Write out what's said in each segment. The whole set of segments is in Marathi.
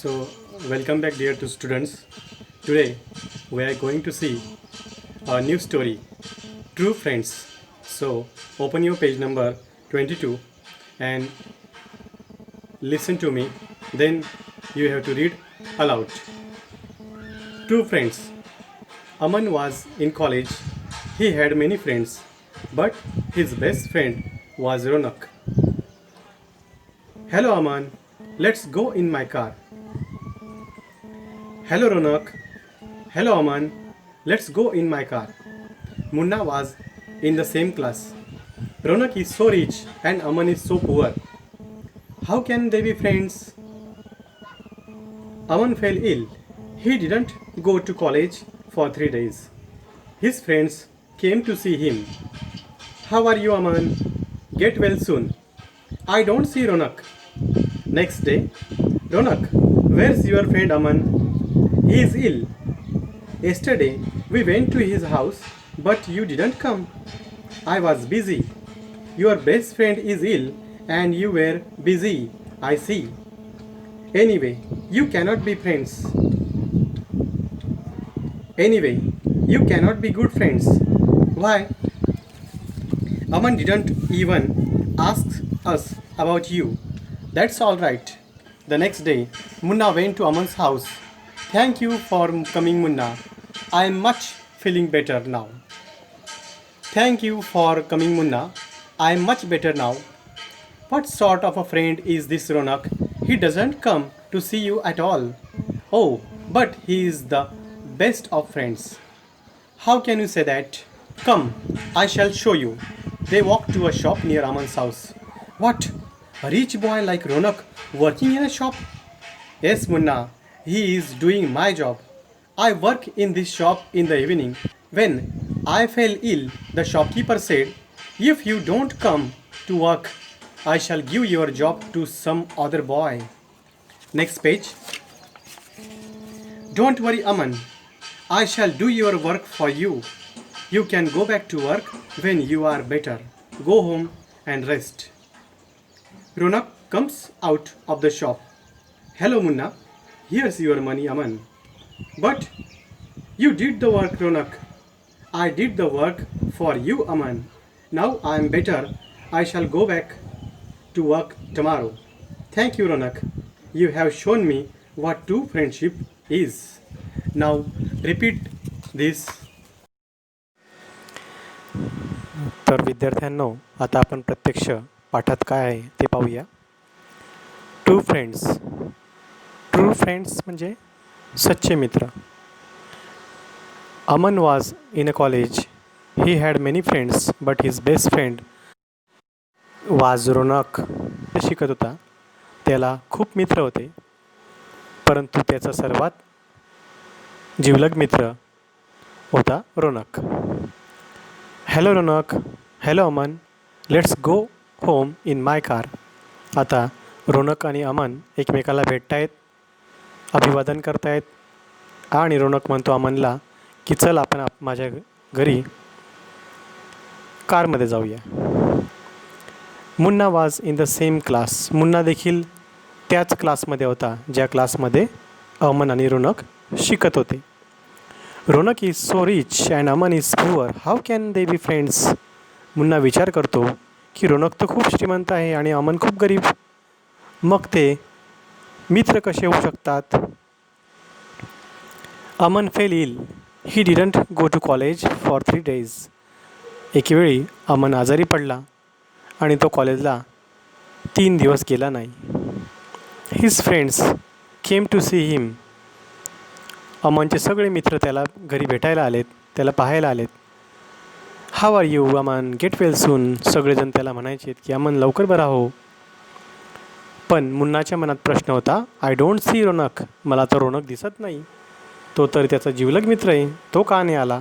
So, welcome back, dear to students. Today, we are going to see a new story, True Friends. So, open your page number 22 and listen to me. Then, you have to read aloud. True Friends. Aman was in college. He had many friends, but his best friend was Ronak. Hello, Aman. Let's go in my car. Hello, Ronak. Hello, Aman. Let's go in my car. Munna was in the same class. Ronak is so rich and Aman is so poor. How can they be friends? Aman fell ill. He didn't go to college for 3 days. His friends came to see him. How are you, Aman? Get well soon. I don't see Ronak. Next day, Ronak, where's your friend Aman? He is ill. Yesterday, we went to his house, but you didn't come. I was busy. Your best friend is ill and you were busy. I see. Anyway, you cannot be friends. Anyway, you cannot be good friends. Why? Aman didn't even ask us about you. That's all right. The next day, Munna went to Aman's house. Thank you for coming, Munna. I am much feeling better now. Thank you for coming, Munna. I am much better now. What sort of a friend is this Ronak? He doesn't come to see you at all. Oh, but he is the best of friends. How can you say that? Come, I shall show you. They walked to a shop near Aman's house. What? A rich boy like Ronak working in a shop? Yes, Munna, he is doing my job. I work in this shop in the evening. When I fell ill, the shopkeeper said, if you don't come to work, I shall give your job to some other boy. Next page. Don't worry, Aman. I shall do your work for you. You can go back to work when you are better. Go home and rest. Ronak comes out of the shop. Hello, Munna. Here's your money, Aman. But you did the work, Ronak. I did the work for you, Aman. Now I am better. I shall go back to work tomorrow. Thank you, Ronak. You have shown me what true friendship is. Now repeat this. तर विद्यार्थ्यांनो, आता आपण प्रत्यक्ष पाठात काय आहे ते पाहूया. True friends. ट्रू फ्रेंड्स म्हणजे सच्चे मित्र. Aman was in a college. He had many friends but his best friend वाज रोनक. ते शिकत होता. त्याला खूप मित्र होते, परंतु त्याचा सर्वात जिवलग मित्र होता Ronak. Hello Ronak. Hello Aman. Let's go home in my car. आता रोनक आणि अमन एकमेकाला भेटतायत, अभिवादन करतायत आणि रोनक म्हणतो अमनला की चल आपण माझ्या घरी कारमध्ये जाऊया. Munna was in the same class. Munna देखील त्याच क्लासमध्ये होता ज्या क्लासमध्ये अमन आणि रोनक शिकत होते. Ronak is so rich and Aman is poor. How can they be friends. Munna विचार करतो की रोनक तर खूप श्रीमंत आहे आणि अमन खूप गरीब. मग ते मित्र कसे होऊ शकतात. Aman fell ill. He didn't go to college for 3 days. एकेवेळी अमन आजारी पडला आणि तो कॉलेजला 3 दिवस गेला नाही. His friends came to see him. अमनचे सगळे मित्र त्याला घरी भेटायला आलेत, त्याला पाहायला आलेत. How are you Aman. Get well soon. सगळेजण त्याला म्हणायचे की अमन लवकर बरा हो. पण मुन्नाच्या मनात प्रश्न होता. I don't see Ronak. मला तर रोनक दिसत नाही. तो तर त्याचा जिवलग मित्र आहे, तो का नाही आला,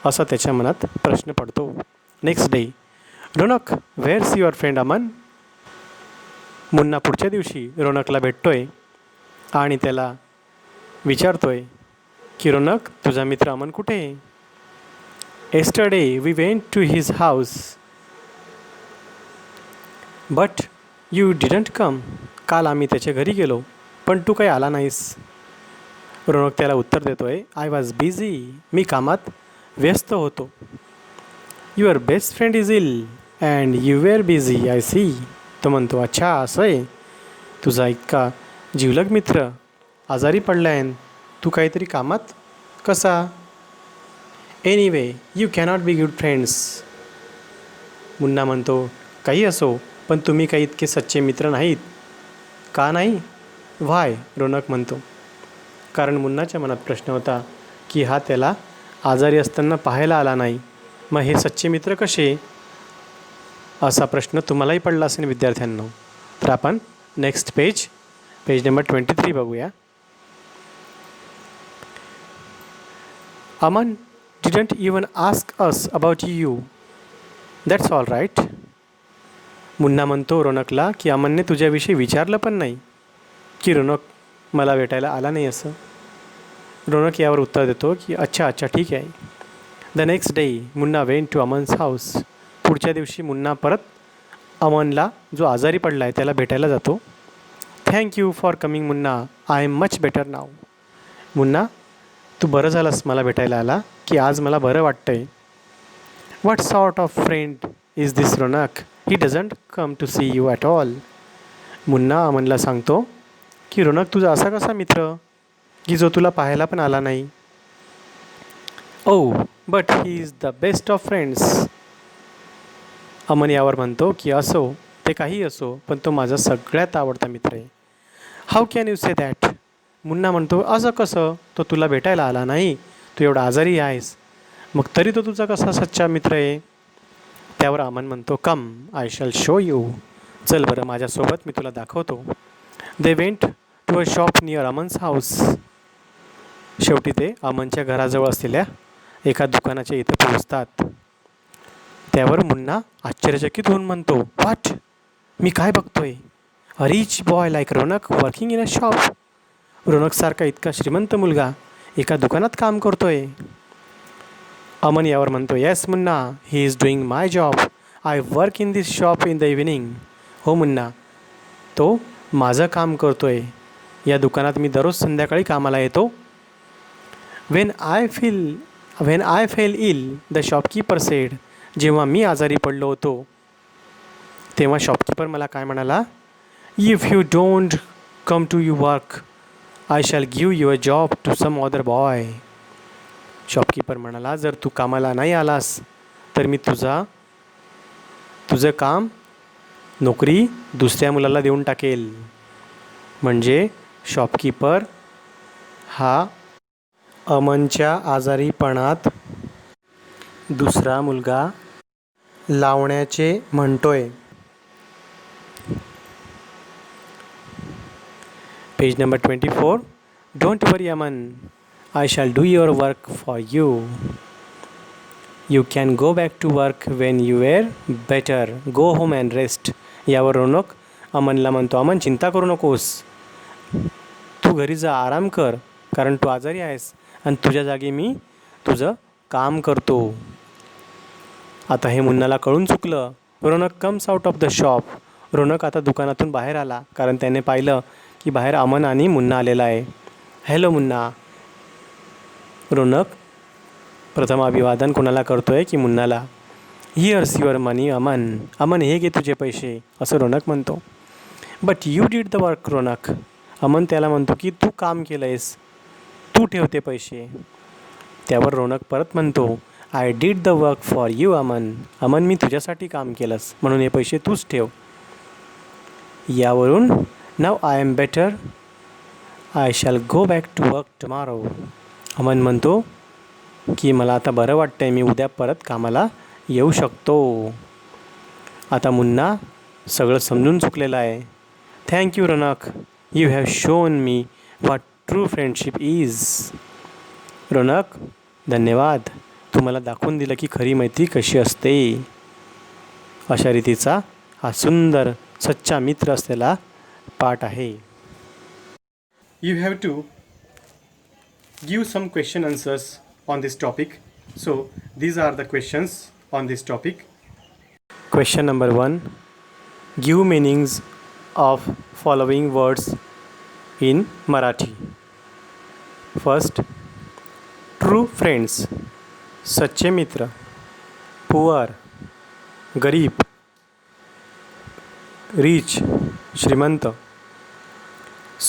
असा त्याच्या मनात प्रश्न पडतो. Next day. Ronak where's your friend Aman. Munna पुढच्या दिवशी रोनकला भेटतोय आणि त्याला विचारतोय की रोनक तुझा मित्र अमन कुठे आहे. Yesterday we went to his house but you didn't come. काल आम्ही त्याच्या घरी गेलो, पण तू काही आला नाहीस. रोनक त्याला उत्तर देतोय, आय वॉज बिझी. मी कामात व्यस्त होतो. Your best friend is ill and you were busy I see. तो म्हणतो, अच्छा असं आहे. तुझा इतका जिवलग मित्र आजारी पडला आहे, तू काहीतरी कामात कसा. Anyway you cannot be good friends. Munna म्हणतो, काही असो पण तुम्ही काही इतके सच्चे मित्र नाहीत. का नाही. व्हाय. रोनक म्हणतो. कारण मुन्नाच्या मनात प्रश्न होता की हा त्याला आजारी असताना पाहायला आला नाही, मग हे सच्चे मित्र कसे. असा प्रश्न तुम्हालाही पडला असेल विद्यार्थ्यांनो. तर आपण नेक्स्ट पेज नंबर 23 बघूया. Aman didn't even ask us about you. That's all right. Munna म्हणतो रोनकला की अमनने तुझ्याविषयी विचारलं पण नाही की रोनक मला भेटायला आला नाही असं. रोनक यावर उत्तर देतो की अच्छा ठीक आहे. The next day Munna went to Aman's house. पुढच्या दिवशी मुन्ना परत अमनला, जो आजारी पडला आहे, त्याला भेटायला जातो. Thank you for coming Munna, I am much better now. Munna, तू बरं झालंस मला भेटायला आला की आज मला बरं वाटतंय. What sort of friend is this Ronak. He doesn't come to see you at all. Munna अमनला सांगतो की रोनक तुझा असा कसा मित्र की जो तुला पाहायला पण आला नाही. Oh but he is the best of friends. Aman यावर म्हणतो की असो ते काही असो पण तो माझा सगळ्यात आवडता मित्र आहे. How can you say that. Munna म्हणतो, असं कसं, तो तुला भेटायला आला नाही, तू एवढा आजारी आहेस, मग तरी तो तुझा कसा सच्चा मित्र आहे. त्यावर अमन म्हणतो, come I shall show you. चल बरं माझ्यासोबत, मी तुला दाखवतो. They went to a shop near Aman's house. शेवटी ते अमनच्या घराजवळ असलेल्या एका दुकानाच्या इथे पोहोचतात. त्यावर मुन्ना आश्चर्यचकित होऊन म्हणतो, व्हॉट, मी काय बघतोय. A rich boy like Ronak working in a shop. रोनकसारखा इतका श्रीमंत मुलगा एका दुकानात काम करतोय. अमन यावर म्हणतो, yes Munna, he is doing my job. I work in this shop in the evening. हो मुन्ना, तो माझं काम करतोय. या दुकानात मी दररोज संध्याकाळी कामाला येतो. When I fell ill the shopkeeper said. जेव्हा मी आजारी पडलो होतो तेव्हा शॉपकीपर मला काय म्हणाला, if you don't come to you work I shall give your job to some other boy. Shopkeeper म्हणाला, जर तू कामाला नाही आलास तर मी तुझं काम, नोकरी दुसऱ्या मुलाला देऊन टाकेल. म्हणजे शॉपकीपर हा अमनच्या आजारीपणात दुसरा मुलगा लावण्याचे म्हणतोय. Page number 24. Don't worry Aman, I shall do your work for you. You can go back to work when you were better. Go home and rest. यावर रोनक अमनला म्हणतो, अमन चिंता करू नकोस, तू घरी जा, आराम कर, कारण तू आजारी आहेस आणि तुझ्या जागी मी तुझं काम करतो. आता हे मुन्नाला कळून चुकलं. Ronak comes out of the shop. Ronak आता दुकानातून बाहेर आला कारण त्याने पाहिलं की बाहेर अमन आणि मुन्ना आलेला आहे. हॅलो मुन्ना. रोनक प्रथम अभिवादन कोणाला करतोय की मुन्नाला. Here's your money Aman. Aman हे घे तुझे पैसे, असं रोनक म्हणतो. But you did the work Ronak. Aman त्याला म्हणतो की तू काम केलं आहेस, तू ठेवते पैसे. त्यावर रोनक परत म्हणतो, I did the work for you Aman. Aman मी तुझ्यासाठी काम केलंस म्हणून हे पैसे तूच ठेव. यावरून now I am better, I shall go back to work tomorrow. Aman म्हणतो की मला आता बरं वाटतं आहे, मी उद्या परत कामाला येऊ शकतो. आता मुन्ना सगळं समजून चुकलेलं आहे. Thank you Ronak, you have shown me what true friendship is. Ronak धन्यवाद, तू मला दाखवून दिलं की खरी मैत्री कशी असते. अशा रीतीचा हा सुंदर सच्चा मित्र असलेला पाठ आहे. You have to give some question answers on this topic. So these are the questions on this topic. Question number 1. Give meanings of following words in Marathi. First, true friends, सच्चे मित्र. Poor, गरीब. Rich, श्रीमंत.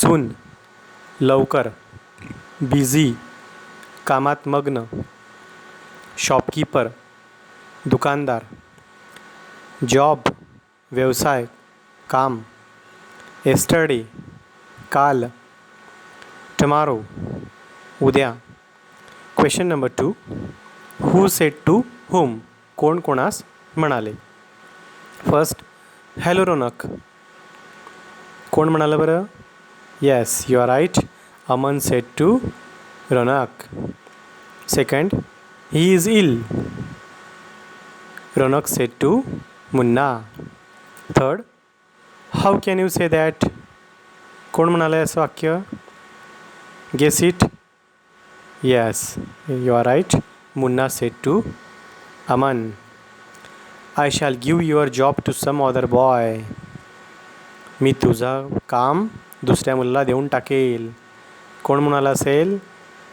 Soon, लवकर. Busy, कामात मग्न. Shopkeeper, दुकानदार. Job, व्यवसाय, काम. Yesterday, काल. Tomorrow, उद्या. Question number 2. Who said to whom? कोण कोणास म्हणाले. First, hello Ronak. कोण म्हणालं बरं? Yes, you are right. Aman said to Ronak. Second, he is ill. Ronak said to Munna. Third, how can you say that? कोण म्हणालं असं वाक्य? Guess it. Yes, you are right. Munna said to Aman. I shall give your job to some other boy. मी तुझं काम दुसऱ्या मुलाला देऊन टाकेल. कोण म्हणाला असेल?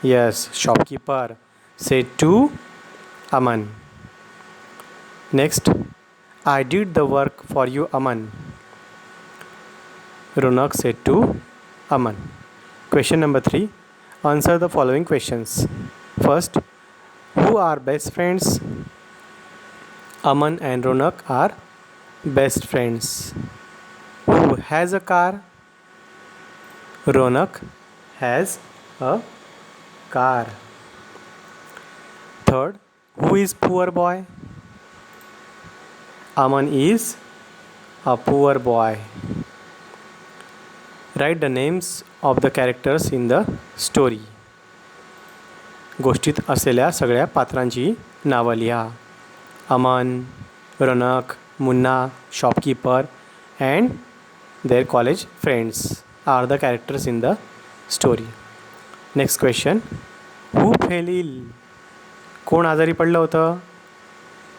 Yes, shopkeeper said to Aman. Next, I did the work for you Aman. Ronak said to Aman. Question number 3. Answer the following questions. First, who are best friends? Aman and Ronak are best friends. Who has a car? Ronak has a car. Third, who is poor boy? Aman is a poor boy. Write the names of the characters in the story. गोष्टीत असलेल्या सगळ्या पात्रांची नावं लिहा. Aman, Ronak, Munna, shopkeeper and their college friends are the characters in the story. Next question, who fell ill? कोण आजारी पडलं होतं?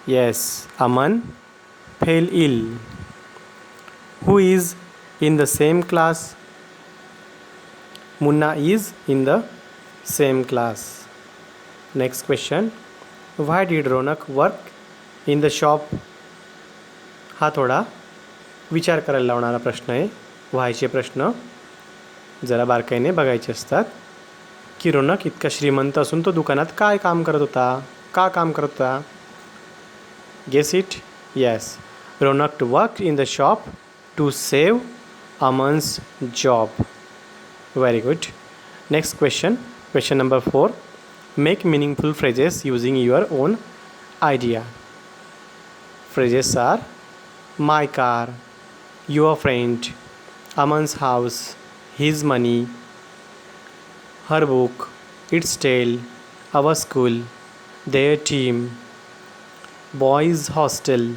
Yes, Aman fell ill. Who is in the same class? Munna is in the same class. Next question, why did Ronak work in the shop? हा थोडा विचार करायला लावणारा प्रश्न आहे. व्हायचे प्रश्न जरा बारकाईने बघायचे असतात की रोनक इतका श्रीमंत असून तो दुकानात काय काम करत होता? का काम करत होता? Guess it. Yes, Ronak to work in the shop to save Aman's job. Very good. Next question. Question number 4. Make meaningful phrases using your own idea. Phrases are my car, your friend, Aman's house, his money, her book, its tale, our school, their team, boys' hostel,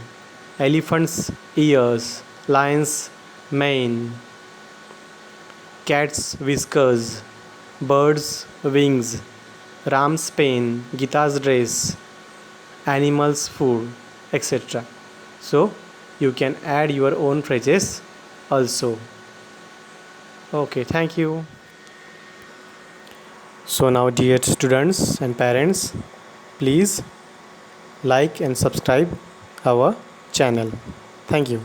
elephant's ears, lion's mane, cat's whiskers, bird's wings, Ram's pen, Gita's dress, animal's food, etc. So you can add your own phrases also. Okay, thank you. So now, dear students and parents, please like and subscribe our channel. Thank you.